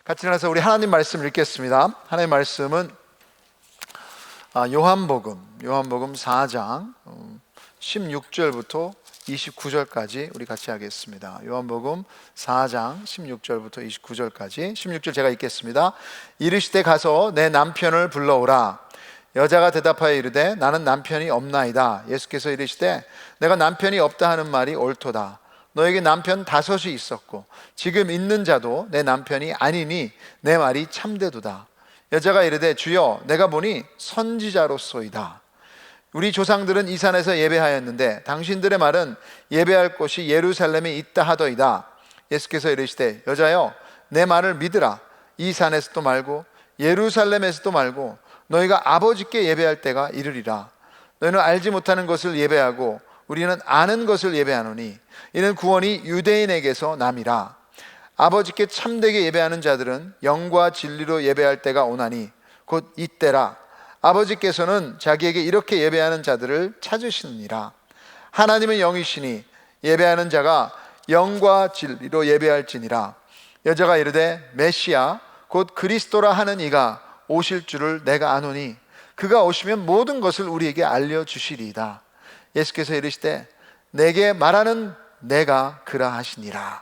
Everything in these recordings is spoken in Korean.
같이 일어나서 우리 하나님 말씀 읽겠습니다. 하나님 말씀은 요한복음 4장 16절부터 29절까지 우리 같이 하겠습니다. 요한복음 4장 16절부터 29절까지 16절 제가 읽겠습니다. 이르시되 가서 내 남편을 불러오라. 여자가 대답하여 이르되 나는 남편이 없나이다. 예수께서 이르시되 내가 남편이 없다 하는 말이 옳도다. 너에게 남편 5이 있었고 지금 있는 자도 내 남편이 아니니 내 말이 참되도다. 여자가 이르되 주여 내가 보니 선지자로소이다. 우리 조상들은 이 산에서 예배하였는데 당신들의 말은 예배할 곳이 예루살렘에 있다 하더이다. 예수께서 이르시되 여자여 내 말을 믿으라. 이 산에서도 말고 예루살렘에서도 말고 너희가 아버지께 예배할 때가 이르리라. 너희는 알지 못하는 것을 예배하고 우리는 아는 것을 예배하노니 이는 구원이 유대인에게서 남이라. 아버지께 참되게 예배하는 자들은 영과 진리로 예배할 때가 오나니 곧 이때라. 아버지께서는 자기에게 이렇게 예배하는 자들을 찾으시느니라. 하나님은 영이시니 예배하는 자가 영과 진리로 예배할지니라. 여자가 이르되 메시아 곧 그리스도라 하는 이가 오실 줄을 내가 아노니 그가 오시면 모든 것을 우리에게 알려주시리이다. 예수께서 이르시되 내게 말하는 내가 그라 하시니라.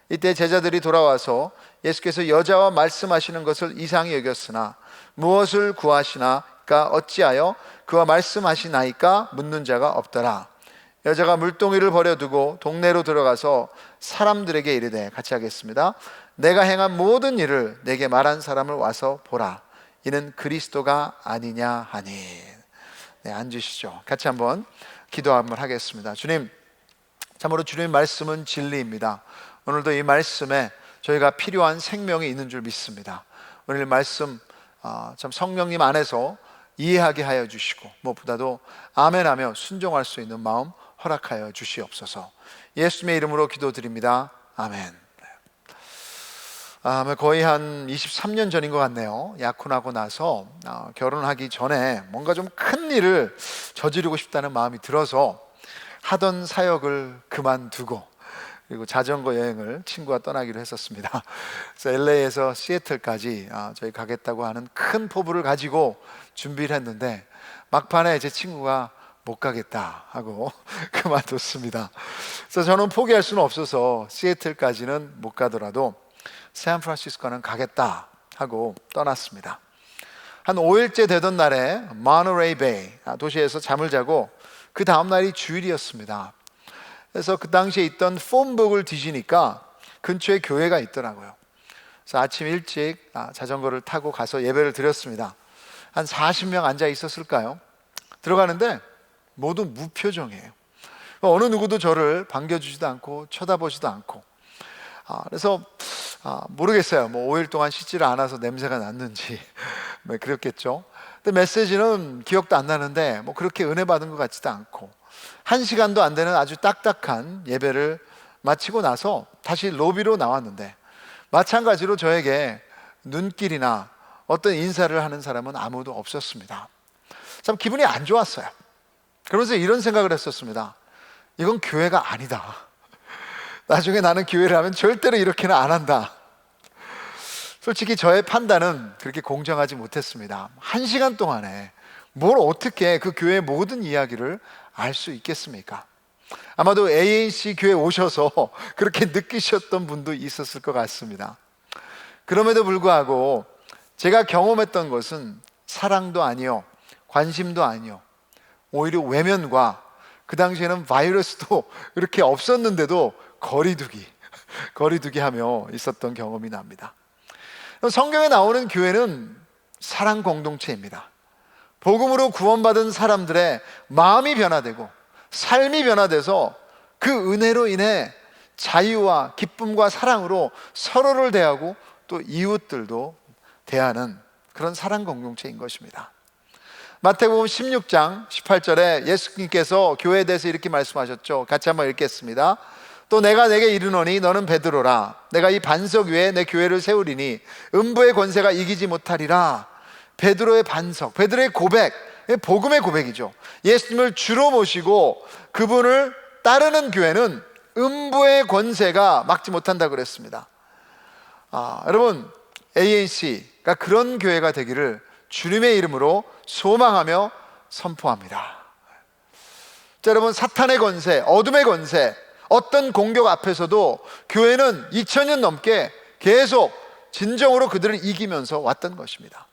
이때 제자들이 돌아와서 예수께서 여자와 말씀하시는 것을 이상히 여겼으나 무엇을 구하시나까 어찌하여 그와 말씀하시나이까 묻는 자가 없더라. 여자가 물동이를 버려두고 동네로 들어가서 사람들에게 이르되 같이 하겠습니다. 내가 행한 모든 일을 내게 말한 사람을 와서 보라. 이는 그리스도가 아니냐 하니. 네, 앉으시죠. 같이 한번 기도 한번 하겠습니다. 주님, 참으로 주님의 말씀은 진리입니다. 오늘도 이 말씀에 저희가 필요한 생명이 있는 줄 믿습니다. 오늘 말씀 참 성령님 안에서 이해하게 하여 주시고 무엇보다도 아멘하며 순종할 수 있는 마음 허락하여 주시옵소서. 예수님의 이름으로 기도드립니다. 아멘. 거의 한 23년 전인 것 같네요. 약혼하고 나서 결혼하기 전에 뭔가 좀 큰 일을 저지르고 싶다는 마음이 들어서 하던 사역을 그만두고 그리고 자전거 여행을 친구와 떠나기로 했었습니다. 그래서 LA에서 시애틀까지 저희 가겠다고 하는 큰 포부를 가지고 준비를 했는데 막판에 제 친구가 못 가겠다 하고 그만뒀습니다. 그래서 저는 포기할 수는 없어서 시애틀까지는 못 가더라도 샌프란시스코는 가겠다 하고 떠났습니다. 한 5일째 되던 날에 모노레이 베이 도시에서 잠을 자고 그 다음날이 주일이었습니다. 그래서 그 당시에 있던 폰북을 뒤지니까 근처에 교회가 있더라고요. 그래서 아침 일찍 자전거를 타고 가서 예배를 드렸습니다. 한 40명 앉아 있었을까요? 들어가는데 모두 무표정이에요. 어느 누구도 저를 반겨주지도 않고 쳐다보지도 않고 그래서 모르겠어요. 5일 동안 씻지를 않아서 냄새가 났는지 그랬겠죠. 근데 메시지는 기억도 안 나는데 그렇게 은혜 받은 것 같지도 않고 1시간도 안 되는 아주 딱딱한 예배를 마치고 나서 다시 로비로 나왔는데 마찬가지로 저에게 눈길이나 어떤 인사를 하는 사람은 아무도 없었습니다. 참 기분이 안 좋았어요. 그러면서 이런 생각을 했었습니다. 이건 교회가 아니다. 나중에 나는 교회를 하면 절대로 이렇게는 안 한다. 솔직히 저의 판단은 그렇게 공정하지 못했습니다. 1시간 동안에 뭘 어떻게 그 교회의 모든 이야기를 알 수 있겠습니까? 아마도 AAC 교회 오셔서 그렇게 느끼셨던 분도 있었을 것 같습니다. 그럼에도 불구하고 제가 경험했던 것은 사랑도 아니요, 관심도 아니요, 오히려 외면과 그 당시에는 바이러스도 그렇게 없었는데도 거리두기 하며 있었던 경험이 납니다. 성경에 나오는 교회는 사랑 공동체입니다. 복음으로 구원받은 사람들의 마음이 변화되고 삶이 변화돼서 그 은혜로 인해 자유와 기쁨과 사랑으로 서로를 대하고 또 이웃들도 대하는 그런 사랑 공동체인 것입니다. 마태복음 16장 18절에 예수님께서 교회에 대해서 이렇게 말씀하셨죠. 같이 한번 읽겠습니다. 또 내가 내게 이르노니 너는 베드로라. 내가 이 반석 위에 내 교회를 세우리니 음부의 권세가 이기지 못하리라. 베드로의 반석, 베드로의 고백, 복음의 고백이죠. 예수님을 주로 모시고 그분을 따르는 교회는 음부의 권세가 막지 못한다고 그랬습니다. 여러분, ANC가 그런 교회가 되기를 주님의 이름으로 소망하며 선포합니다. 자, 여러분, 사탄의 권세, 어둠의 권세, 어떤 공격 앞에서도 교회는 2000년 넘게 계속 진정으로 그들을 이기면서 왔던 것입니다.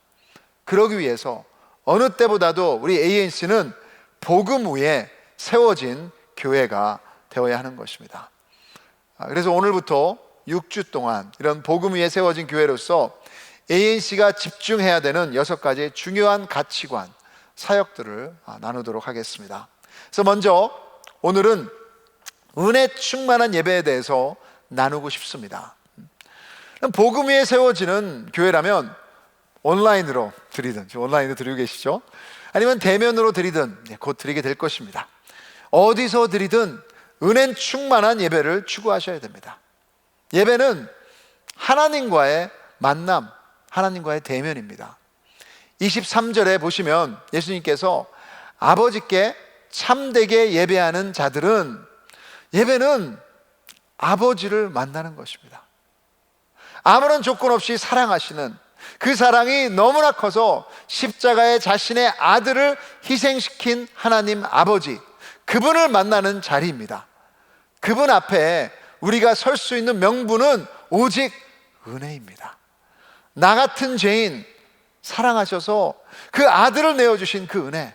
그러기 위해서 어느 때보다도 우리 ANC는 복음 위에 세워진 교회가 되어야 하는 것입니다. 그래서 오늘부터 6주 동안 이런 복음 위에 세워진 교회로서 ANC가 집중해야 되는 6가지의 중요한 가치관, 사역들을 나누도록 하겠습니다. 그래서 먼저 오늘은 은혜 충만한 예배에 대해서 나누고 싶습니다. 복음 위에 세워지는 교회라면 온라인으로 드리든, 지금 온라인으로 드리고 계시죠? 아니면 대면으로 드리든 곧 드리게 될 것입니다. 어디서 드리든 은혜 충만한 예배를 추구하셔야 됩니다. 예배는 하나님과의 만남, 하나님과의 대면입니다. 23절에 보시면 예수님께서 아버지께 참되게 예배하는 자들은, 예배는 아버지를 만나는 것입니다. 아무런 조건 없이 사랑하시는, 그 사랑이 너무나 커서 십자가에 자신의 아들을 희생시킨 하나님 아버지, 그분을 만나는 자리입니다. 그분 앞에 우리가 설 수 있는 명분은 오직 은혜입니다. 나 같은 죄인 사랑하셔서 그 아들을 내어주신 그 은혜,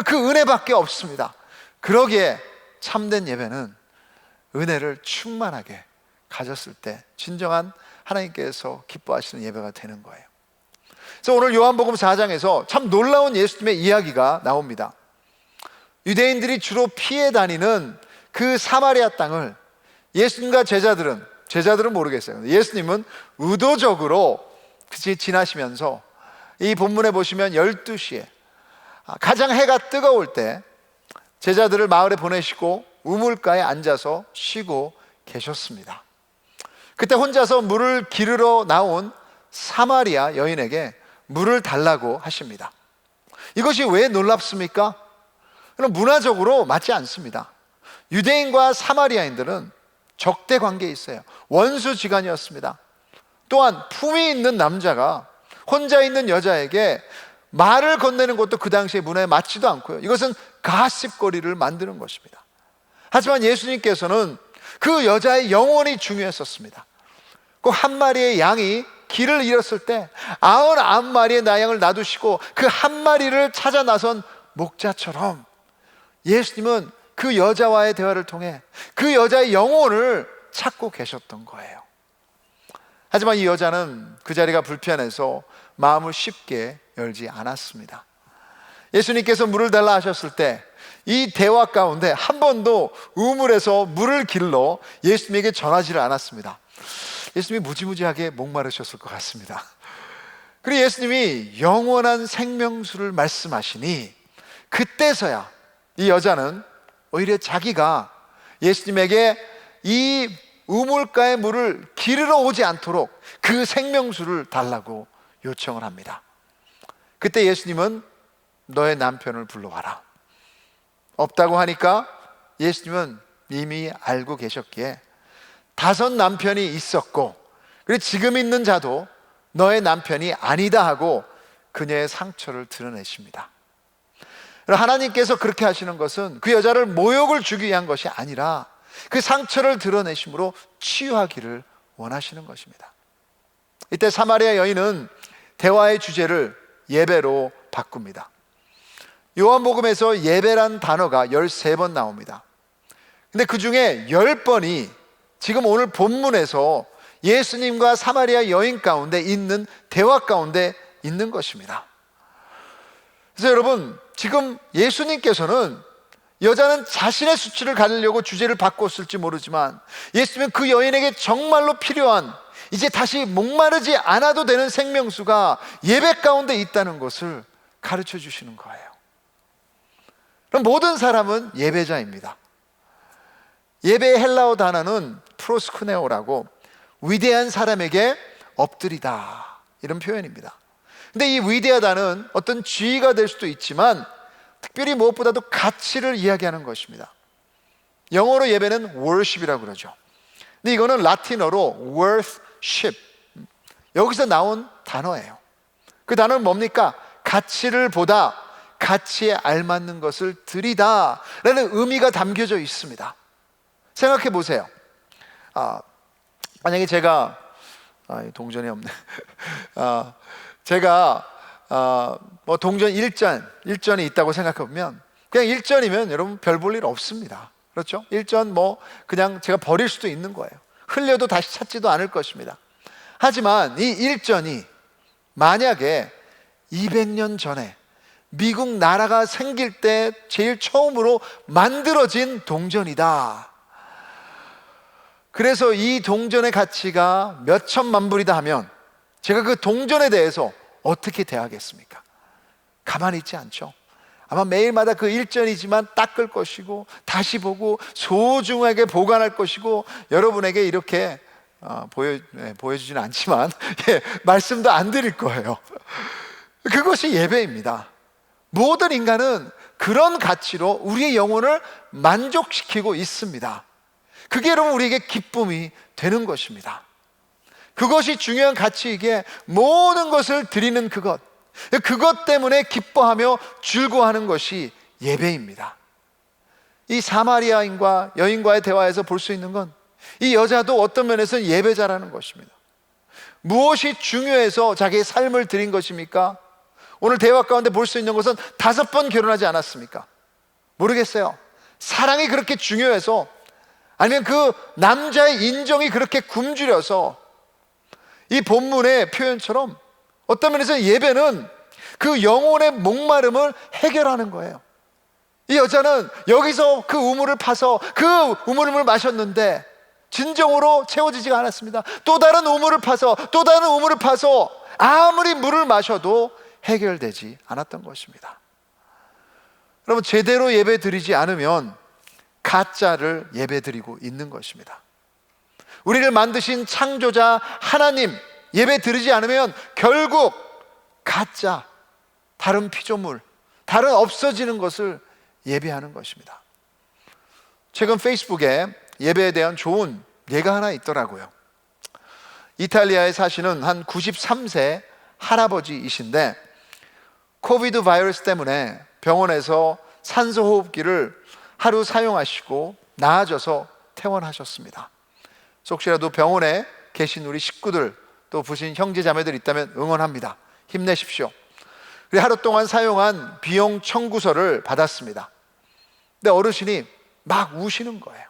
그 은혜밖에 없습니다. 그러기에 참된 예배는 은혜를 충만하게 가졌을 때 진정한 하나님께서 기뻐하시는 예배가 되는 거예요. 그래서 오늘 요한복음 4장에서 참 놀라운 예수님의 이야기가 나옵니다. 유대인들이 주로 피해 다니는 그 사마리아 땅을 예수님과 제자들은 모르겠어요. 예수님은 의도적으로 지나시면서, 이 본문에 보시면 12시에 가장 해가 뜨거울 때 제자들을 마을에 보내시고 우물가에 앉아서 쉬고 계셨습니다. 그때 혼자서 물을 기르러 나온 사마리아 여인에게 물을 달라고 하십니다. 이것이 왜 놀랍습니까? 그럼 문화적으로 맞지 않습니다. 유대인과 사마리아인들은 적대 관계에 있어요. 원수지간이었습니다. 또한 품위 있는 남자가 혼자 있는 여자에게 말을 건네는 것도 그 당시의 문화에 맞지도 않고요. 이것은 가십거리를 만드는 것입니다. 하지만 예수님께서는 그 여자의 영혼이 중요했었습니다. 그 한 마리의 양이 길을 잃었을 때 99마리의 나양을 놔두시고 그 한 마리를 찾아 나선 목자처럼 예수님은 그 여자와의 대화를 통해 그 여자의 영혼을 찾고 계셨던 거예요. 하지만 이 여자는 그 자리가 불편해서 마음을 쉽게 열지 않았습니다. 예수님께서 물을 달라 하셨을 때 이 대화 가운데 한 번도 우물에서 물을 길러 예수님에게 전하지를 않았습니다. 예수님이 무지무지하게 목마르셨을 것 같습니다. 그리고 예수님이 영원한 생명수를 말씀하시니 그때서야 이 여자는 오히려 자기가 예수님에게 이 우물가의 물을 기르러 오지 않도록 그 생명수를 달라고 요청을 합니다. 그때 예수님은 너의 남편을 불러와라. 없다고 하니까 예수님은 이미 알고 계셨기에 5 남편이 있었고, 그리고 지금 있는 자도 너의 남편이 아니다 하고 그녀의 상처를 드러내십니다. 하나님께서 그렇게 하시는 것은 그 여자를 모욕을 주기 위한 것이 아니라 그 상처를 드러내심으로 치유하기를 원하시는 것입니다. 이때 사마리아 여인은 대화의 주제를 예배로 바꿉니다. 요한복음에서 예배란 단어가 13번 나옵니다. 근데 그 중에 10번이 지금 오늘 본문에서 예수님과 사마리아 여인 가운데 있는 대화 가운데 있는 것입니다. 그래서 여러분, 지금 예수님께서는 여자는 자신의 수치를 가리려고 주제를 바꿨을지 모르지만 예수님은 그 여인에게 정말로 필요한, 이제 다시 목마르지 않아도 되는 생명수가 예배 가운데 있다는 것을 가르쳐 주시는 거예요. 그럼 모든 사람은 예배자입니다. 예배의 헬라어 단어는 프로스쿠네오라고 위대한 사람에게 엎드리다, 이런 표현입니다. 근데 이 위대하다는 어떤 지위가 될 수도 있지만 특별히 무엇보다도 가치를 이야기하는 것입니다. 영어로 예배는 worship이라고 그러죠. 근데 이거는 라틴어로 worship, 여기서 나온 단어예요. 그 단어는 뭡니까? 가치를 보다 가치에 알맞는 것을 드리다 라는 의미가 담겨져 있습니다. 생각해 보세요. 만약에 제가 동전이 없네. 제가 뭐 동전 1전이 있다고 생각해 보면, 그냥 1전이면 여러분 별 볼 일 없습니다. 그렇죠? 1전 뭐 그냥 제가 버릴 수도 있는 거예요. 흘려도 다시 찾지도 않을 것입니다. 하지만 이 1전이 만약에 200년 전에 미국 나라가 생길 때 제일 처음으로 만들어진 동전이다. 그래서 이 동전의 가치가 몇 천만 불이다 하면 제가 그 동전에 대해서 어떻게 대하겠습니까? 가만히 있지 않죠. 아마 매일마다 그 1전이지만 닦을 것이고 다시 보고 소중하게 보관할 것이고 여러분에게 이렇게 보여주지는 않지만 말씀도 안 드릴 거예요. 그것이 예배입니다. 모든 인간은 그런 가치로 우리의 영혼을 만족시키고 있습니다. 그게 여러분 우리에게 기쁨이 되는 것입니다. 그것이 중요한 가치이기에 모든 것을 드리는 그것 때문에 기뻐하며 즐거워하는 것이 예배입니다. 이 사마리아인과 여인과의 대화에서 볼 수 있는 건 이 여자도 어떤 면에서는 예배자라는 것입니다. 무엇이 중요해서 자기의 삶을 드린 것입니까? 오늘 대화 가운데 볼 수 있는 것은 5번 결혼하지 않았습니까? 모르겠어요. 사랑이 그렇게 중요해서, 아니면 그 남자의 인정이 그렇게 굶주려서, 이 본문의 표현처럼 어떤 면에서 예배는 그 영혼의 목마름을 해결하는 거예요. 이 여자는 여기서 그 우물을 파서 그 우물을 마셨는데 진정으로 채워지지가 않았습니다. 또 다른 우물을 파서 또 다른 우물을 파서 아무리 물을 마셔도 해결되지 않았던 것입니다. 여러분, 제대로 예배 드리지 않으면 가짜를 예배 드리고 있는 것입니다. 우리를 만드신 창조자 하나님 예배 드리지 않으면 결국 가짜, 다른 피조물, 다른 없어지는 것을 예배하는 것입니다. 최근 페이스북에 예배에 대한 좋은 예가 하나 있더라고요. 이탈리아에 사시는 한 93세 할아버지이신데 코비드 바이러스 때문에 병원에서 산소호흡기를 하루 사용하시고 나아져서 퇴원하셨습니다. 혹시라도 병원에 계신 우리 식구들, 또 부신 형제 자매들 있다면 응원합니다. 힘내십시오. 하루 동안 사용한 비용 청구서를 받았습니다. 근데 어르신이 막 우시는 거예요.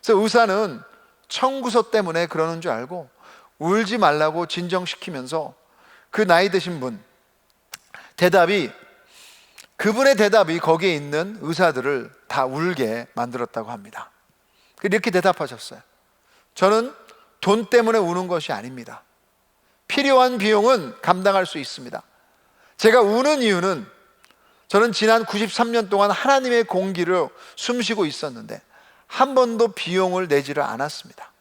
그래서 의사는 청구서 때문에 그러는 줄 알고 울지 말라고 진정시키면서 그 나이 드신 분 그분의 대답이 거기에 있는 의사들을 다 울게 만들었다고 합니다. 이렇게 대답하셨어요. 저는 돈 때문에 우는 것이 아닙니다. 필요한 비용은 감당할 수 있습니다. 제가 우는 이유는 저는 지난 93년 동안 하나님의 공기를 숨쉬고 있었는데 한 번도 비용을 내지를 않았습니다.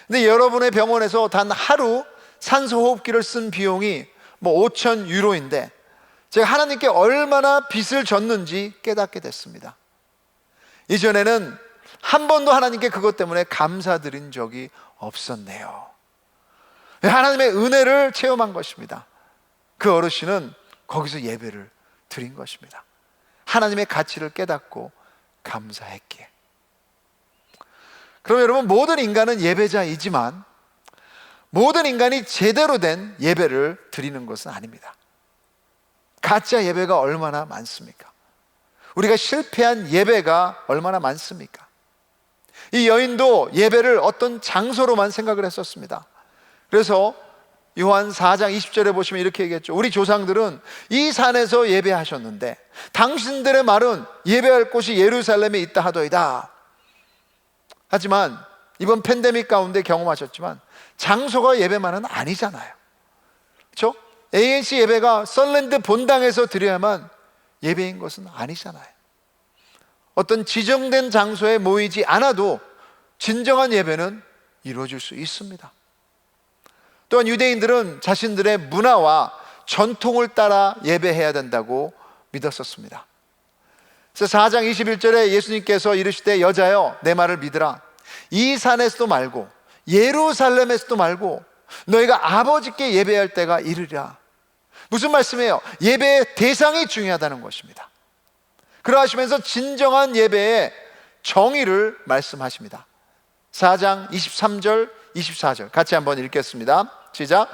근데 여러분의 병원에서 단 하루 산소호흡기를 쓴 비용이 5,000 유로인데 제가 하나님께 얼마나 빚을 졌는지 깨닫게 됐습니다. 이전에는 한 번도 하나님께 그것 때문에 감사드린 적이 없었네요. 하나님의 은혜를 체험한 것입니다. 그 어르신은 거기서 예배를 드린 것입니다. 하나님의 가치를 깨닫고 감사했기에. 그럼 여러분, 모든 인간은 예배자이지만 모든 인간이 제대로 된 예배를 드리는 것은 아닙니다. 가짜 예배가 얼마나 많습니까? 우리가 실패한 예배가 얼마나 많습니까? 이 여인도 예배를 어떤 장소로만 생각을 했었습니다. 그래서 요한 4장 20절에 보시면 이렇게 얘기했죠. 우리 조상들은 이 산에서 예배하셨는데 당신들의 말은 예배할 곳이 예루살렘에 있다 하더이다. 하지만 이번 팬데믹 가운데 경험하셨지만 장소가 예배만은 아니잖아요. 그렇죠? ANC 예배가 썰랜드 본당에서 드려야만 예배인 것은 아니잖아요. 어떤 지정된 장소에 모이지 않아도 진정한 예배는 이루어질 수 있습니다. 또한 유대인들은 자신들의 문화와 전통을 따라 예배해야 된다고 믿었었습니다. 그래서 4장 21절에 예수님께서 이르시되 여자여 내 말을 믿으라. 이 산에서도 말고 예루살렘에서도 말고 너희가 아버지께 예배할 때가 이르리라. 무슨 말씀이에요? 예배의 대상이 중요하다는 것입니다. 그러하시면서 진정한 예배의 정의를 말씀하십니다. 4장 23절 24절 같이 한번 읽겠습니다. 시작.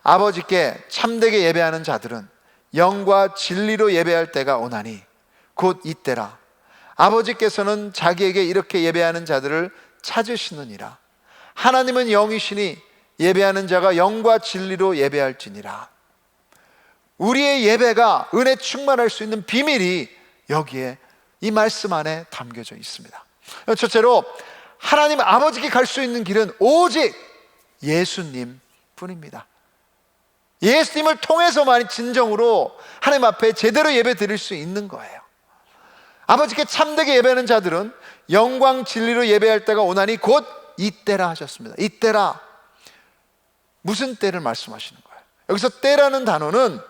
아버지께 참되게 예배하는 자들은 영과 진리로 예배할 때가 오나니 곧 이때라. 아버지께서는 자기에게 이렇게 예배하는 자들을 찾으시느니라. 하나님은 영이시니 예배하는 자가 영과 진리로 예배할지니라. 우리의 예배가 은혜 충만할 수 있는 비밀이 여기에 이 말씀 안에 담겨져 있습니다. 첫째로 하나님 아버지께 갈 수 있는 길은 오직 예수님 뿐입니다. 예수님을 통해서만 진정으로 하나님 앞에 제대로 예배 드릴 수 있는 거예요. 아버지께 참되게 예배하는 자들은 영광 진리로 예배할 때가 오나니 곧 이때라 하셨습니다. 이때라, 무슨 때를 말씀하시는 거예요? 여기서 때라는 단어는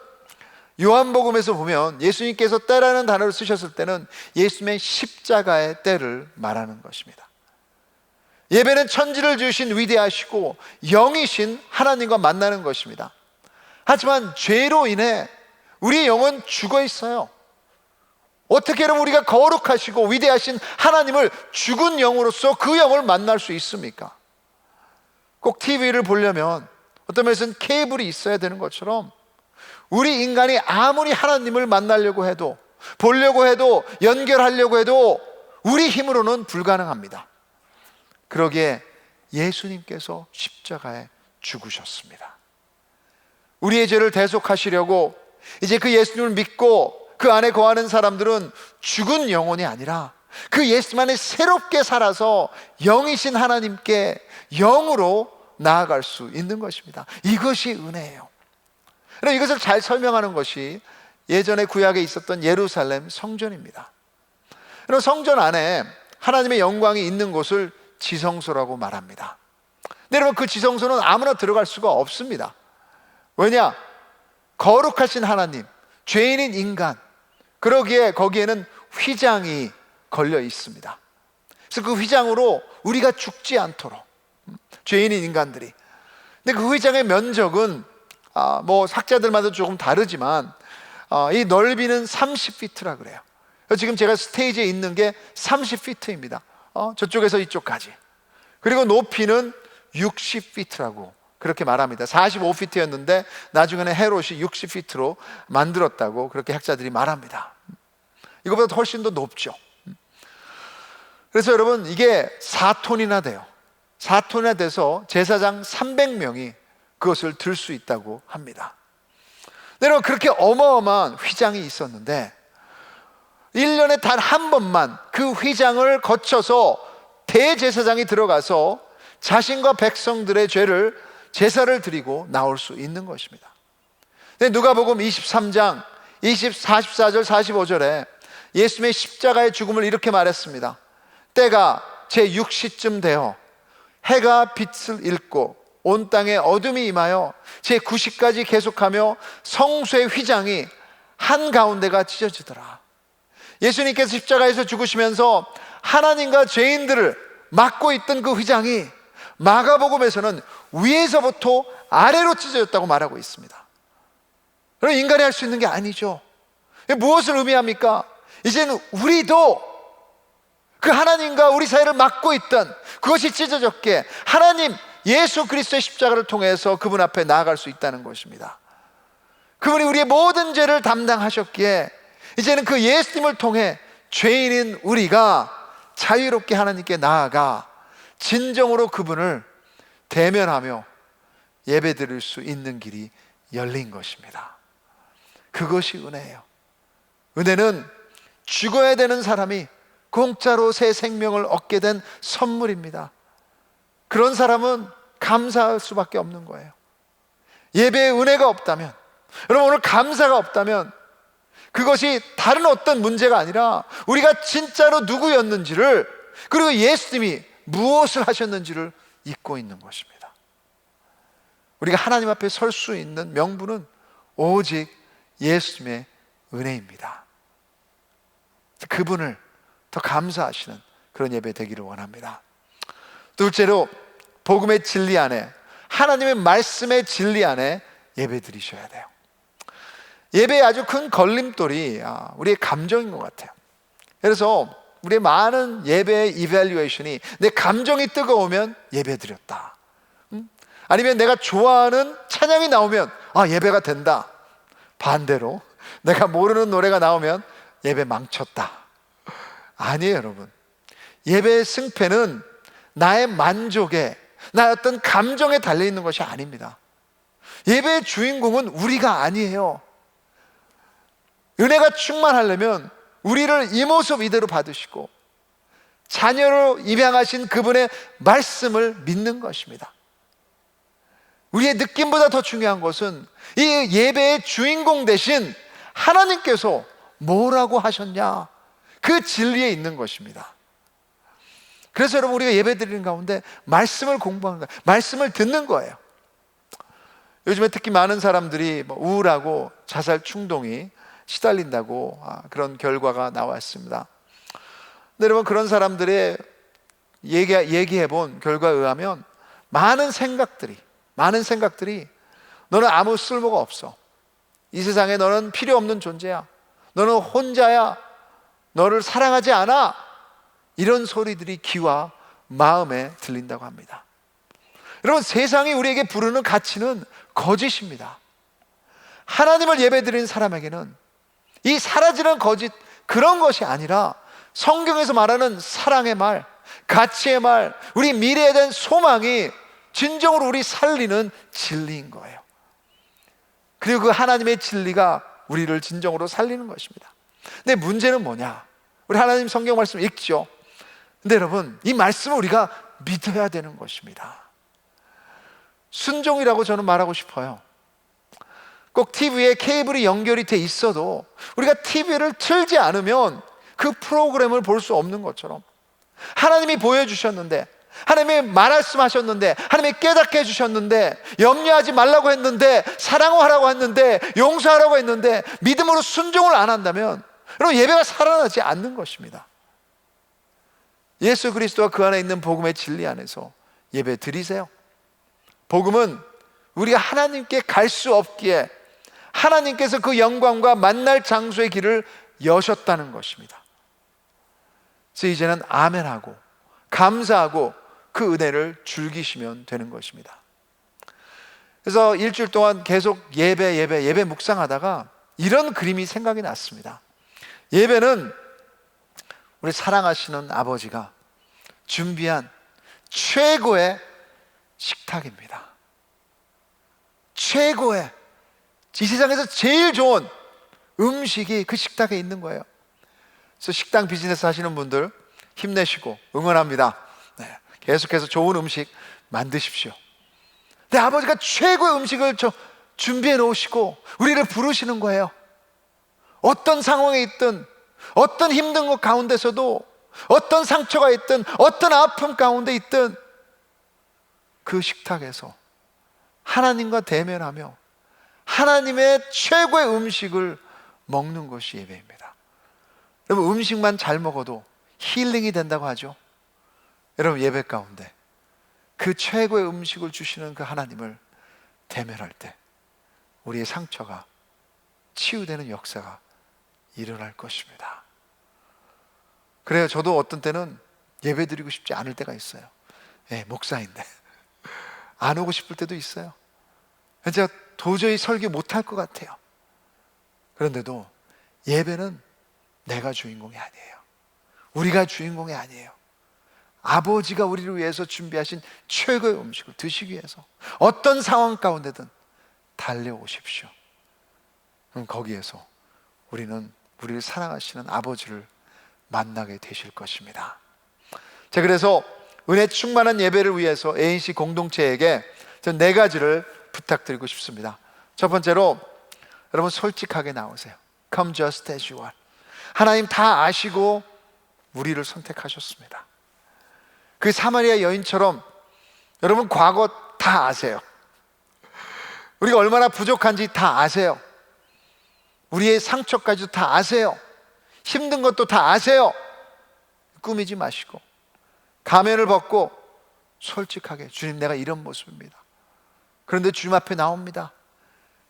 요한복음에서 보면 예수님께서 때라는 단어를 쓰셨을 때는 예수님의 십자가의 때를 말하는 것입니다. 예배는 천지를 지으신 위대하시고 영이신 하나님과 만나는 것입니다. 하지만 죄로 인해 우리의 영은 죽어 있어요. 어떻게 하면 우리가 거룩하시고 위대하신 하나님을 죽은 영으로서 그 영을 만날 수 있습니까? 꼭 TV를 보려면 어떤 면에서는 케이블이 있어야 되는 것처럼 우리 인간이 아무리 하나님을 만나려고 해도, 보려고 해도, 연결하려고 해도 우리 힘으로는 불가능합니다. 그러기에 예수님께서 십자가에 죽으셨습니다. 우리의 죄를 대속하시려고 이제 그 예수님을 믿고 그 안에 거하는 사람들은 죽은 영혼이 아니라 그 예수님 안에 새롭게 살아서 영이신 하나님께 영으로 나아갈 수 있는 것입니다. 이것이 은혜예요. 이것을 잘 설명하는 것이 예전에 구약에 있었던 예루살렘 성전입니다. 성전 안에 하나님의 영광이 있는 곳을 지성소라고 말합니다. 근데 여러분, 그 지성소는 아무나 들어갈 수가 없습니다. 왜냐? 거룩하신 하나님, 죄인인 인간, 그러기에 거기에는 휘장이 걸려 있습니다. 그래서 그 휘장으로 우리가 죽지 않도록, 죄인인 인간들이. 근데 그 휘장의 면적은 학자들마다 조금 다르지만 이 넓이는 30피트라 그래요. 지금 제가 스테이지에 있는 게 30피트입니다. 저쪽에서 이쪽까지. 그리고 높이는 60피트라고 그렇게 말합니다. 45피트였는데 나중에는 헤롯이 60피트로 만들었다고 그렇게 학자들이 말합니다. 이거보다 훨씬 더 높죠. 그래서 여러분, 이게 4톤이나 돼요. 4톤이나 돼서 제사장 300명이 그것을 들 수 있다고 합니다. 여러분, 그렇게 어마어마한 휘장이 있었는데 1년에 단 한 번만 그 휘장을 거쳐서 대제사장이 들어가서 자신과 백성들의 죄를 제사를 드리고 나올 수 있는 것입니다. 누가복음 23장 44절 45절에 예수님의 십자가의 죽음을 이렇게 말했습니다. 때가 제6시쯤 되어 해가 빛을 잃고 온 땅에 어둠이 임하여 제9시까지 계속하며 성소의 휘장이 한가운데가 찢어지더라. 예수님께서 십자가에서 죽으시면서 하나님과 죄인들을 막고 있던 그 휘장이 마가복음에서는 위에서부터 아래로 찢어졌다고 말하고 있습니다. 그럼 인간이 할 수 있는 게 아니죠. 무엇을 의미합니까? 이제는 우리도 그 하나님과 우리 사이를 막고 있던 그것이 찢어졌기에 하나님 예수 그리스도의 십자가를 통해서 그분 앞에 나아갈 수 있다는 것입니다. 그분이 우리의 모든 죄를 담당하셨기에 이제는 그 예수님을 통해 죄인인 우리가 자유롭게 하나님께 나아가 진정으로 그분을 대면하며 예배드릴 수 있는 길이 열린 것입니다. 그것이 은혜예요. 은혜는 죽어야 되는 사람이 공짜로 새 생명을 얻게 된 선물입니다. 그런 사람은 감사할 수밖에 없는 거예요. 예배에 은혜가 없다면, 여러분, 오늘 감사가 없다면 그것이 다른 어떤 문제가 아니라 우리가 진짜로 누구였는지를, 그리고 예수님이 무엇을 하셨는지를 잊고 있는 것입니다. 우리가 하나님 앞에 설 수 있는 명분은 오직 예수님의 은혜입니다. 그분을 더 감사하시는 그런 예배 되기를 원합니다. 둘째로 복음의 진리 안에 하나님의 말씀의 진리 안에 예배 드리셔야 돼요. 예배의 아주 큰 걸림돌이 우리의 감정인 것 같아요. 그래서 우리의 많은 예배의 이밸류에이션이 내 감정이 뜨거우면 예배 드렸다, 아니면 내가 좋아하는 찬양이 나오면 예배가 된다, 반대로 내가 모르는 노래가 나오면 예배 망쳤다. 아니에요, 여러분. 예배의 승패는 나의 만족에, 나의 어떤 감정에 달려있는 것이 아닙니다. 예배의 주인공은 우리가 아니에요. 은혜가 충만하려면 우리를 이 모습 이대로 받으시고 자녀로 입양하신 그분의 말씀을 믿는 것입니다. 우리의 느낌보다 더 중요한 것은 이 예배의 주인공 대신 하나님께서 뭐라고 하셨냐, 그 진리에 있는 것입니다. 그래서 여러분, 우리가 예배 드리는 가운데 말씀을 공부하는 거예요. 말씀을 듣는 거예요. 요즘에 특히 많은 사람들이 우울하고 자살 충동이 시달린다고 그런 결과가 나왔습니다. 근데 여러분, 그런 사람들의 얘기해 본 결과에 의하면 많은 생각들이 너는 아무 쓸모가 없어, 이 세상에 너는 필요 없는 존재야, 너는 혼자야, 너를 사랑하지 않아, 이런 소리들이 귀와 마음에 들린다고 합니다. 여러분, 세상이 우리에게 부르는 가치는 거짓입니다. 하나님을 예배드리는 사람에게는 이 사라지는 거짓, 그런 것이 아니라 성경에서 말하는 사랑의 말, 가치의 말, 우리 미래에 대한 소망이 진정으로 우리 살리는 진리인 거예요. 그리고 그 하나님의 진리가 우리를 진정으로 살리는 것입니다. 근데 문제는 뭐냐? 우리 하나님 성경 말씀 읽죠. 근데 여러분, 이 말씀을 우리가 믿어야 되는 것입니다. 순종이라고 저는 말하고 싶어요. 꼭 TV에 케이블이 연결이 돼 있어도 우리가 TV를 틀지 않으면 그 프로그램을 볼 수 없는 것처럼, 하나님이 보여주셨는데, 하나님이 말씀하셨는데, 하나님이 깨닫게 해주셨는데, 염려하지 말라고 했는데, 사랑하라고 했는데, 용서하라고 했는데 믿음으로 순종을 안 한다면 여러분, 예배가 살아나지 않는 것입니다. 예수 그리스도와 그 안에 있는 복음의 진리 안에서 예배 드리세요. 복음은 우리가 하나님께 갈 수 없기에 하나님께서 그 영광과 만날 장소의 길을 여셨다는 것입니다. 그래서 이제는 아멘하고 감사하고 그 은혜를 즐기시면 되는 것입니다. 그래서 일주일 동안 계속 예배 묵상하다가 이런 그림이 생각이 났습니다. 예배는 우리 사랑하시는 아버지가 준비한 최고의 식탁입니다. 최고의, 이 세상에서 제일 좋은 음식이 그 식탁에 있는 거예요. 그래서 식당 비즈니스 하시는 분들 힘내시고 응원합니다. 네, 계속해서 좋은 음식 만드십시오. 근데 아버지가 최고의 음식을 준비해 놓으시고 우리를 부르시는 거예요. 어떤 상황에 있든, 어떤 힘든 것 가운데서도, 어떤 상처가 있든, 어떤 아픔 가운데 있든 그 식탁에서 하나님과 대면하며 하나님의 최고의 음식을 먹는 것이 예배입니다. 여러분, 음식만 잘 먹어도 힐링이 된다고 하죠. 여러분, 예배 가운데 그 최고의 음식을 주시는 그 하나님을 대면할 때 우리의 상처가 치유되는 역사가 일어날 것입니다. 그래요. 저도 어떤 때는 예배 드리고 싶지 않을 때가 있어요. 목사인데 안 오고 싶을 때도 있어요. 제가 도저히 설교 못할 것 같아요. 그런데도 예배는 내가 주인공이 아니에요. 우리가 주인공이 아니에요. 아버지가 우리를 위해서 준비하신 최고의 음식을 드시기 위해서 어떤 상황 가운데든 달려오십시오. 그럼 거기에서 우리는 우리를 사랑하시는 아버지를 만나게 되실 것입니다. 자, 그래서 은혜 충만한 예배를 위해서 ANC 공동체에게 전 4가지를 부탁드리고 싶습니다. 첫 번째로, 여러분 솔직하게 나오세요. Come just as you are. 하나님 다 아시고 우리를 선택하셨습니다. 그 사마리아 여인처럼 여러분 과거 다 아세요. 우리가 얼마나 부족한지 다 아세요. 우리의 상처까지도 다 아세요. 힘든 것도 다 아세요. 꾸미지 마시고 가면을 벗고 솔직하게, 주님 내가 이런 모습입니다. 그런데 주님 앞에 나옵니다.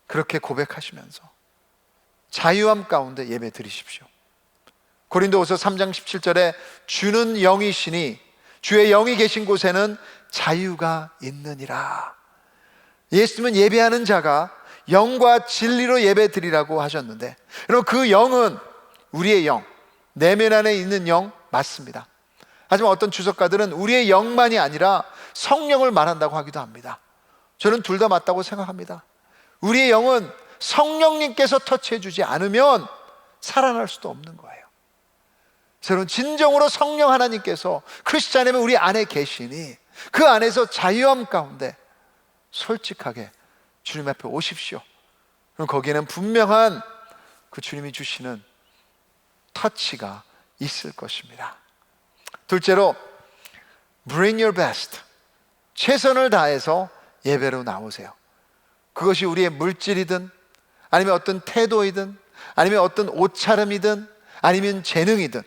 그렇게 고백하시면서 자유함 가운데 예배 드리십시오. 고린도후서 3장 17절에 주는 영이시니 주의 영이 계신 곳에는 자유가 있느니라. 예수님은 예배하는 자가 영과 진리로 예배 드리라고 하셨는데, 여러분, 그 영은 우리의 영, 내면 안에 있는 영 맞습니다. 하지만 어떤 주석가들은 우리의 영만이 아니라 성령을 말한다고 하기도 합니다. 저는 둘 다 맞다고 생각합니다. 우리의 영은 성령님께서 터치해 주지 않으면 살아날 수도 없는 거예요. 여러분, 진정으로 성령 하나님께서 크리스찬이면 우리 안에 계시니 그 안에서 자유함 가운데 솔직하게 주님 앞에 오십시오. 그럼 거기에는 분명한 그 주님이 주시는 터치가 있을 것입니다. 둘째로, bring your best. 최선을 다해서 예배로 나오세요. 그것이 우리의 물질이든 아니면 어떤 태도이든 아니면 어떤 옷차림이든 아니면 재능이든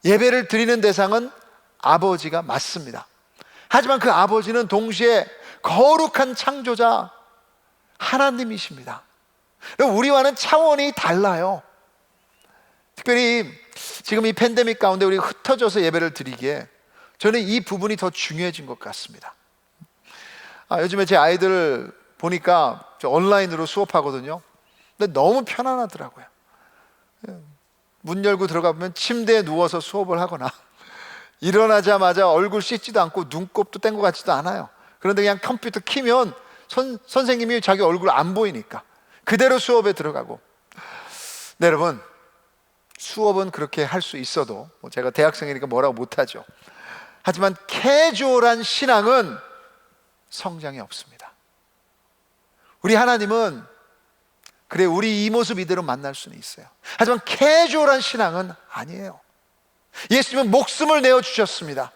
예배를 드리는 대상은 아버지가 맞습니다. 하지만 그 아버지는 동시에 거룩한 창조자 하나님이십니다. 우리와는 차원이 달라요. 특별히 지금 이 팬데믹 가운데 우리가 흩어져서 예배를 드리기에 저는 이 부분이 더 중요해진 것 같습니다. 요즘에 제 아이들 보니까 온라인으로 수업하거든요. 근데 너무 편안하더라고요. 문 열고 들어가 보면 침대에 누워서 수업을 하거나 일어나자마자 얼굴 씻지도 않고 눈곱도 뗀 것 같지도 않아요. 그런데 그냥 컴퓨터 키면 선생님이 자기 얼굴 안 보이니까 그대로 수업에 들어가고. 네, 여러분, 수업은 그렇게 할 수 있어도 제가 대학생이니까 뭐라고 못하죠. 하지만 캐주얼한 신앙은 성장이 없습니다. 우리 하나님은 그래, 우리 이 모습 이대로 만날 수는 있어요. 하지만 캐주얼한 신앙은 아니에요. 예수님은 목숨을 내어주셨습니다.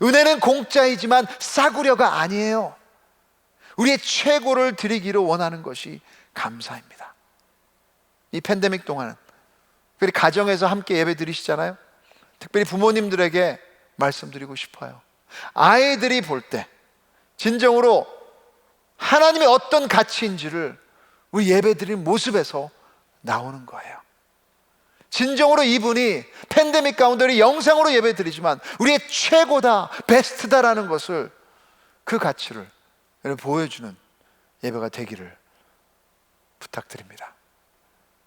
은혜는 공짜이지만 싸구려가 아니에요. 우리의 최고를 드리기를 원하는 것이 감사입니다. 이 팬데믹 동안은 특별히 가정에서 함께 예배 드리시잖아요. 특별히 부모님들에게 말씀드리고 싶어요. 아이들이 볼 때 진정으로 하나님의 어떤 가치인지를 우리 예배 드리는 모습에서 나오는 거예요. 진정으로 이분이 팬데믹 가운데 우리 영상으로 예배 드리지만 우리의 최고다, 베스트다라는 것을, 그 가치를 보여주는 예배가 되기를 부탁드립니다.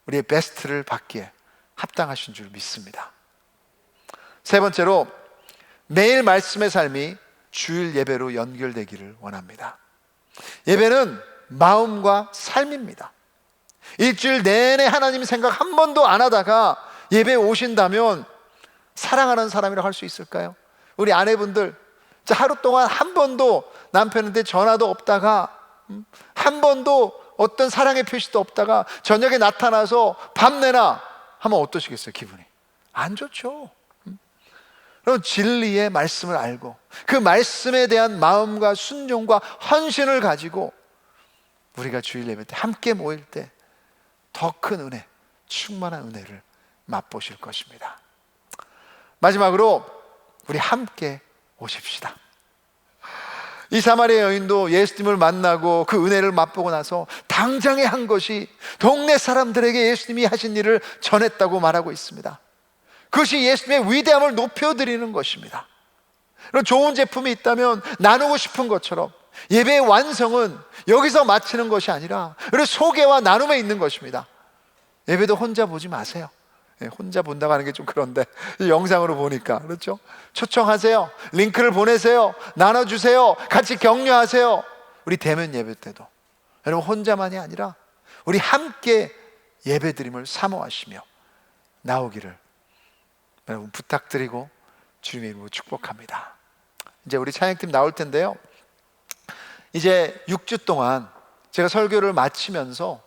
우리의 베스트를 받기에 합당하신 줄 믿습니다. 세 번째로, 매일 말씀의 삶이 주일 예배로 연결되기를 원합니다. 예배는 마음과 삶입니다. 일주일 내내 하나님 생각 한 번도 안 하다가 예배에 오신다면 사랑하는 사람이라고 할 수 있을까요? 우리 아내분들, 하루 동안 한 번도 남편한테 전화도 없다가 한 번도 어떤 사랑의 표시도 없다가 저녁에 나타나서 밥 내놔 하면 어떠시겠어요? 기분이 안 좋죠. 그럼 진리의 말씀을 알고 그 말씀에 대한 마음과 순종과 헌신을 가지고 우리가 주일 예배 때 함께 모일 때 더 큰 은혜, 충만한 은혜를 맛보실 것입니다. 마지막으로 우리 함께 오십시다. 이 사마리아 여인도 예수님을 만나고 그 은혜를 맛보고 나서 당장에 한 것이 동네 사람들에게 예수님이 하신 일을 전했다고 말하고 있습니다. 그것이 예수님의 위대함을 높여드리는 것입니다. 좋은 제품이 있다면 나누고 싶은 것처럼 예배의 완성은 여기서 마치는 것이 아니라 소개와 나눔에 있는 것입니다. 예배도 혼자 보지 마세요. 혼자 본다고 하는 게 좀 그런데 영상으로 보니까 그렇죠? 초청하세요. 링크를 보내세요. 나눠주세요. 같이 격려하세요. 우리 대면 예배 때도 여러분 혼자만이 아니라 우리 함께 예배드림을 사모하시며 나오기를 여러분 부탁드리고 주님의 이름으로 축복합니다. 이제 우리 찬양팀 나올 텐데요, 이제 6주 동안 제가 설교를 마치면서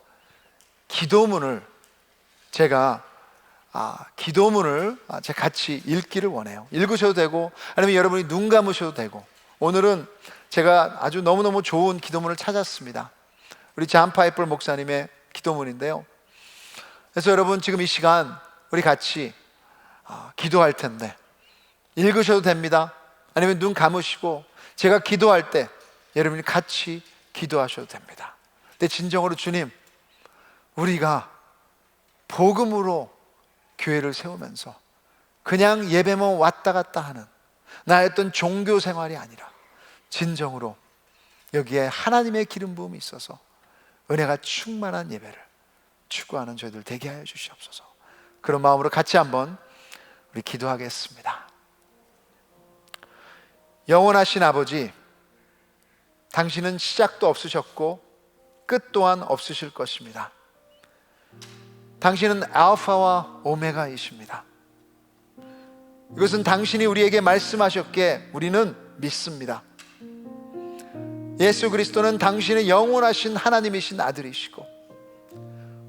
기도문을 제가 같이 읽기를 원해요. 읽으셔도 되고 아니면 여러분이 눈 감으셔도 되고. 오늘은 제가 아주 너무너무 좋은 기도문을 찾았습니다. 우리 잔 파이플 목사님의 기도문인데요. 그래서 여러분 지금 이 시간 우리 같이 기도할 텐데 읽으셔도 됩니다. 아니면 눈 감으시고 제가 기도할 때 여러분이 같이 기도하셔도 됩니다. 근데 진정으로 주님, 우리가 복음으로 교회를 세우면서 그냥 예배만 왔다 갔다 하는 나의 어떤 종교 생활이 아니라 진정으로 여기에 하나님의 기름 부음이 있어서 은혜가 충만한 예배를 추구하는 저희들 되게 하여 주시옵소서. 그런 마음으로 같이 한번 우리 기도하겠습니다. 영원하신 아버지, 당신은 시작도 없으셨고 끝 또한 없으실 것입니다. 당신은 알파와 오메가이십니다. 이것은 당신이 우리에게 말씀하셨기에 우리는 믿습니다. 예수 그리스도는 당신의 영원하신 하나님이신 아들이시고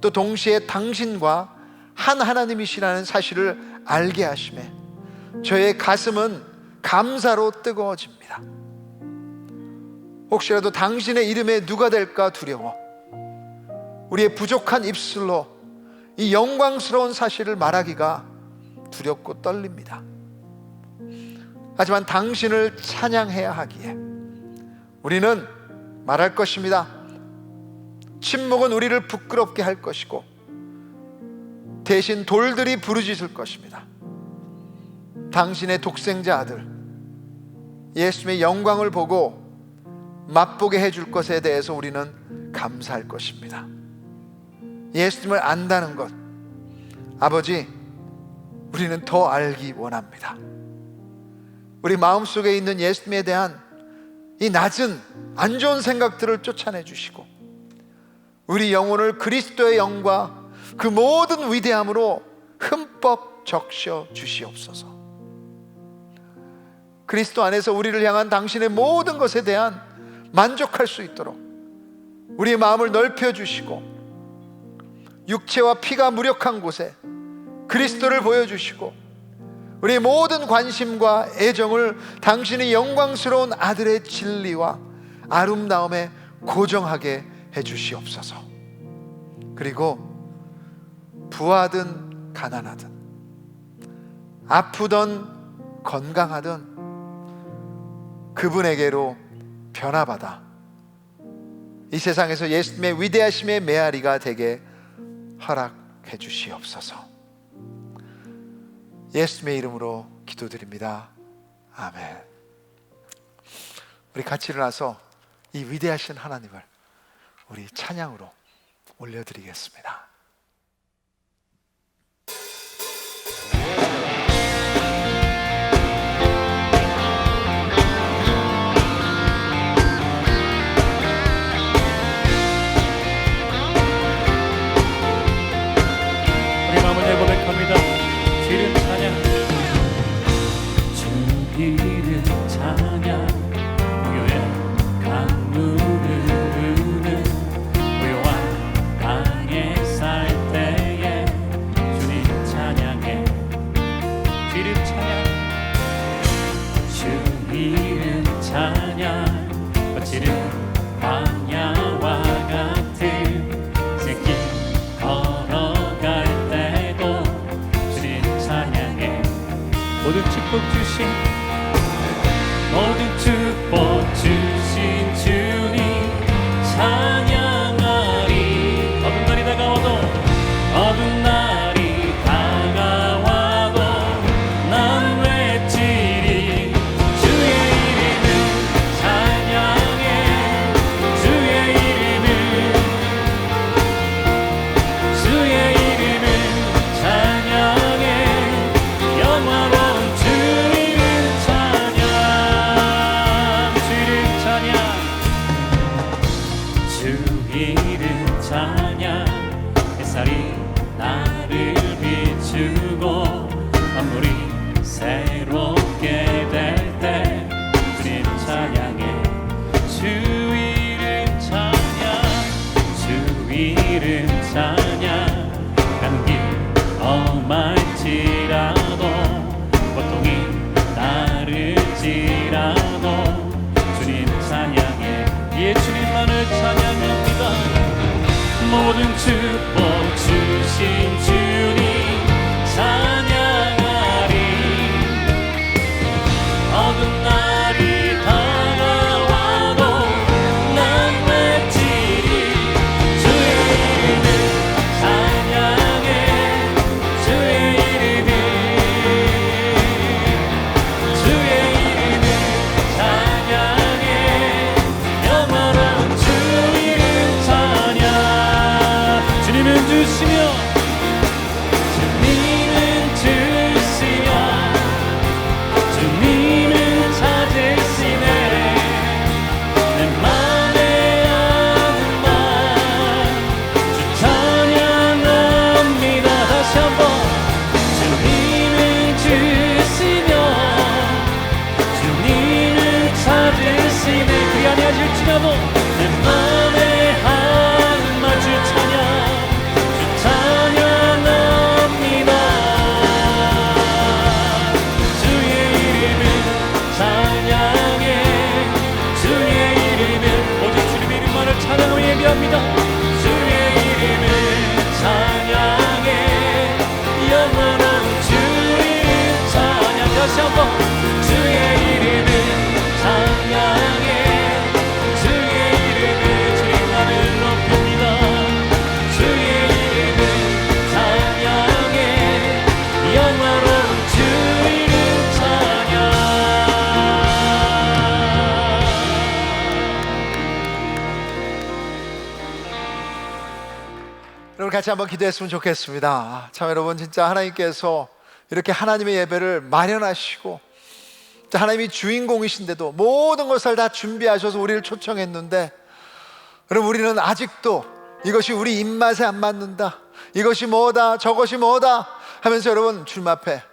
또 동시에 당신과 한 하나님이시라는 사실을 알게 하심에 저의 가슴은 감사로 뜨거워집니다. 혹시라도 당신의 이름에 누가 될까 두려워 우리의 부족한 입술로 이 영광스러운 사실을 말하기가 두렵고 떨립니다. 하지만 당신을 찬양해야 하기에 우리는 말할 것입니다. 침묵은 우리를 부끄럽게 할 것이고 대신 돌들이 부르짖을 것입니다. 당신의 독생자 아들 예수님의 영광을 보고 맛보게 해줄 것에 대해서 우리는 감사할 것입니다. 예수님을 안다는 것, 아버지, 우리는 더 알기 원합니다. 우리 마음속에 있는 예수님에 대한 이 낮은 안 좋은 생각들을 쫓아내 주시고 우리 영혼을 그리스도의 영과 그 모든 위대함으로 흠뻑 적셔 주시옵소서. 그리스도 안에서 우리를 향한 당신의 모든 것에 대한 만족할 수 있도록 우리의 마음을 넓혀 주시고 육체와 피가 무력한 곳에 그리스도를 보여주시고 우리의 모든 관심과 애정을 당신의 영광스러운 아들의 진리와 아름다움에 고정하게 해주시옵소서. 그리고 부하든 가난하든 아프든 건강하든 그분에게로 변화받아 이 세상에서 예수님의 위대하심의 메아리가 되게 허락해 주시옵소서. 예수님의 이름으로 기도드립니다. 아멘. 우리 같이 일어나서 이 위대하신 하나님을 우리 찬양으로 올려드리겠습니다. 우리 마음을 고백합니다. 주를 찬양, 주를 찬양. 무효의 강물을 흐르는 고요한 땅에 살 때에 주를 찬양해. 주를 찬양, 주를 찬양. 거칠은 광야와 같은 새길 걸어갈 때도 주를 찬양해. 모든 축복 주신 주님 찬양하리. 어두운 날이 다가와도 어두운 날이 다가와도 난 외치리. 주의 이름을 찬양해. 주의 이름을 찬양해. 영화로운 주 이름 찬양. 주 이름 찬양. 햇살이 나를 비추고 만물이 새롭게 될 때 주님 찬양해. 주 이름 찬양. 주 이름 찬양. 가는 길 험할지라도 고통이 따를지라도 주님 찬양해. 예, 주님만을 찬양합니다. 모든 축복 주신 주님 찬양하리. 어두운 날이 다가와도 난 찬양하고 내 맘에 한마디 찬양 찬양합니다. 주의 이름을 찬양해 주의 이름을 오직 주님의 이름만을 찬양하며 예배합니다. 주의 이름을 찬양해 영원한 주의 찬양 다시 한번 주의 이름을 찬양해 주의 이름을 주님만을 높입니다. 주의 이름을 찬양해 영원한 주의 찬양. 여러분 같이 한번 기도했으면 좋겠습니다. 참 여러분 진짜 하나님께서 이렇게 하나님의 예배를 마련하시고 하나님이 주인공이신데도 모든 것을 다 준비하셔서 우리를 초청했는데 여러분 우리는 아직도 이것이 우리 입맛에 안 맞는다, 이것이 뭐다 저것이 뭐다 하면서 여러분 주님 앞에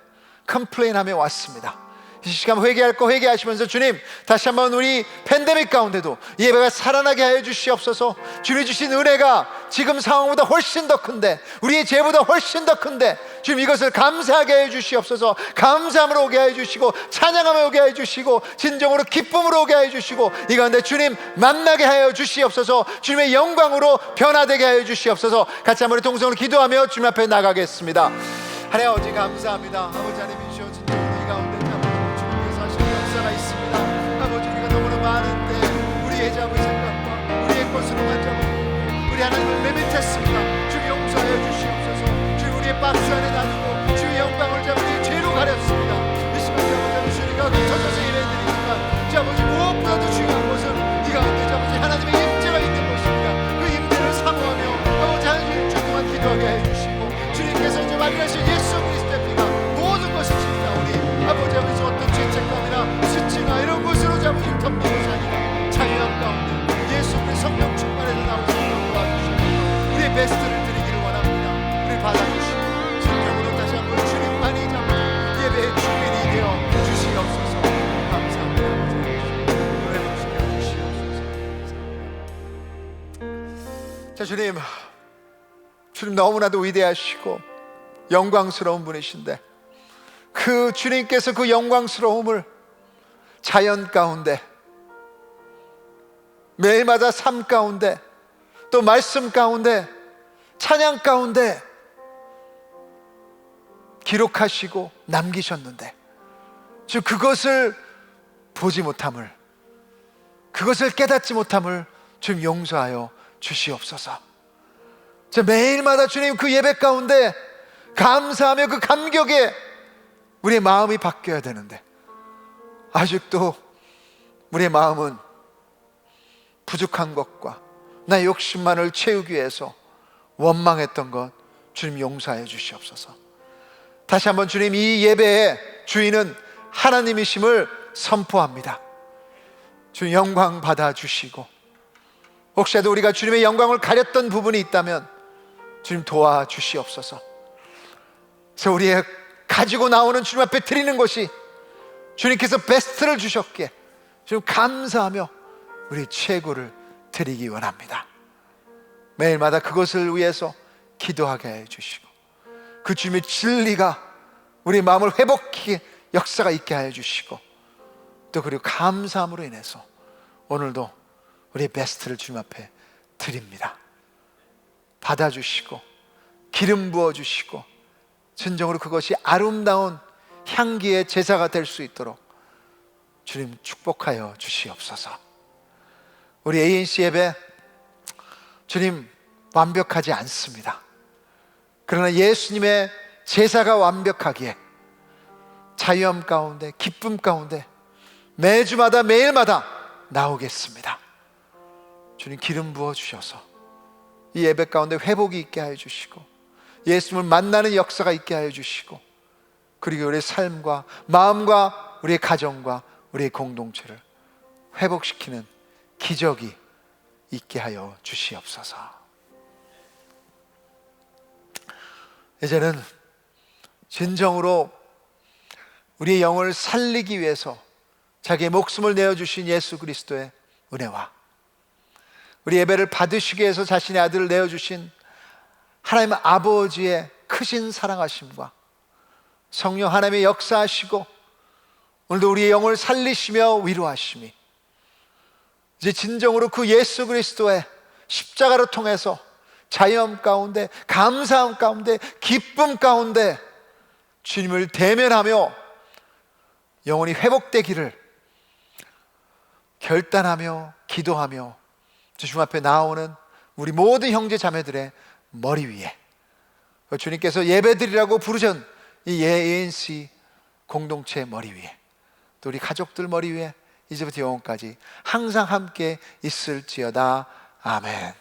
컴플레인하며 왔습니다. 이 시간 회개할 거 회개하시면서 주님 다시 한번 우리 팬데믹 가운데도 예배가 살아나게 하여 주시옵소서. 주님이 주신 은혜가 지금 상황보다 훨씬 더 큰데, 우리의 죄보다 훨씬 더 큰데 주님 이것을 감사하게 하여 주시옵소서. 감사함으로 오게 하여 주시고 찬양하며 오게 하여 주시고 진정으로 기쁨으로 오게 하여 주시고 이 가운데 주님 만나게 하여 주시옵소서. 주님의 영광으로 변화되게 하여 주시옵소서. 같이 한번 동성으로 기도하며 주님 앞에 나가겠습니다. 하나님 아버지 감사합니다. 아버지 하나님 주여 진정으로 이 가운데 역사가 있습니다. 아버지 우리가 너무나 많은데 우리의 잡은 생각과 우리의 것으로만 잡고 우리 하나님을 매매했습니다. 주님 용서하여 주시옵소서. 주님 우리의 박스 안에 놔두고 주의 영광을 잡은 우리의 죄로 가렸습니다. 이 시간 아버지 우리가 흩어져서 예배드리지만 아버지 무엇보다도 중요한 것은 이 가운데 아버지 하나님의 임재가 있는 것입니다. 그 임재를 사모하며 아버지 하나님 주 동안 기도하게 해주시고 주님께서 이제 마련하신 예수 그리스도의 피가 모든 것을 지니다 우리 아버지 앞에서 어떤 죄책감이나 수치나 이런 것으로 잡으실 덮는 것이 아니라 자유함 가운데 예수 그리스도 성령 충만해서 나오는 성령 도와주시고 우리의 베스트를 드리기를 원합니다. 우리 받아주시고 진정으로 다시 한번 주님만이 잡는 예배의 주인이 되어 주시옵소서. 감사합니다. 노래를 지켜주시옵소서. 자 주님 너무나도 위대하시고 영광스러운 분이신데 그 주님께서 그 영광스러움을 자연 가운데 매일마다 삶 가운데 또 말씀 가운데 찬양 가운데 기록하시고 남기셨는데 즉 그것을 보지 못함을, 그것을 깨닫지 못함을 주님 용서하여 주시옵소서. 매일마다 주님 그 예배 가운데 감사하며 그 감격에 우리의 마음이 바뀌어야 되는데 아직도 우리의 마음은 부족한 것과 나의 욕심만을 채우기 위해서 원망했던 것 주님 용서해 주시옵소서. 다시 한번 주님 이 예배의 주인은 하나님이심을 선포합니다. 주님 영광 받아 주시고 혹시라도 우리가 주님의 영광을 가렸던 부분이 있다면 주님 도와주시옵소서. 그래서 우리의 가지고 나오는 주님 앞에 드리는 것이 주님께서 베스트를 주셨기에 주님 감사하며 우리 최고를 드리기 원합니다. 매일마다 그것을 위해서 기도하게 해주시고 그 주님의 진리가 우리 마음을 회복하게 역사가 있게 하여 주시고 또 그리고 감사함으로 인해서 오늘도 우리의 베스트를 주님 앞에 드립니다. 받아주시고 기름 부어주시고 진정으로 그것이 아름다운 향기의 제사가 될 수 있도록 주님 축복하여 주시옵소서. 우리 ANC 예배 주님 완벽하지 않습니다. 그러나 예수님의 제사가 완벽하기에 자유함 가운데 기쁨 가운데 매주마다 매일마다 나오겠습니다. 주님 기름 부어 주셔서 이 예배 가운데 회복이 있게 하여 주시고 예수님을 만나는 역사가 있게 하여 주시고 그리고 우리의 삶과 마음과 우리의 가정과 우리의 공동체를 회복시키는 기적이 있게 하여 주시옵소서. 이제는 진정으로 우리의 영혼을 살리기 위해서 자기의 목숨을 내어주신 예수 그리스도의 은혜와 우리 예배를 받으시기 위해서 자신의 아들을 내어주신 하나님 아버지의 크신 사랑하심과 성령 하나님의 역사하시고 오늘도 우리의 영을 살리시며 위로하심이 이제 진정으로 그 예수 그리스도의 십자가를 통해서 자유함 가운데, 감사함 가운데, 기쁨 가운데 주님을 대면하며 영혼이 회복되기를 결단하며 기도하며 주님 앞에 나오는 우리 모든 형제 자매들의 머리 위에, 주님께서 예배드리라고 부르신 이 ANC 공동체 머리 위에, 또 우리 가족들 머리 위에 이제부터 영원까지 항상 함께 있을지어다. 아멘.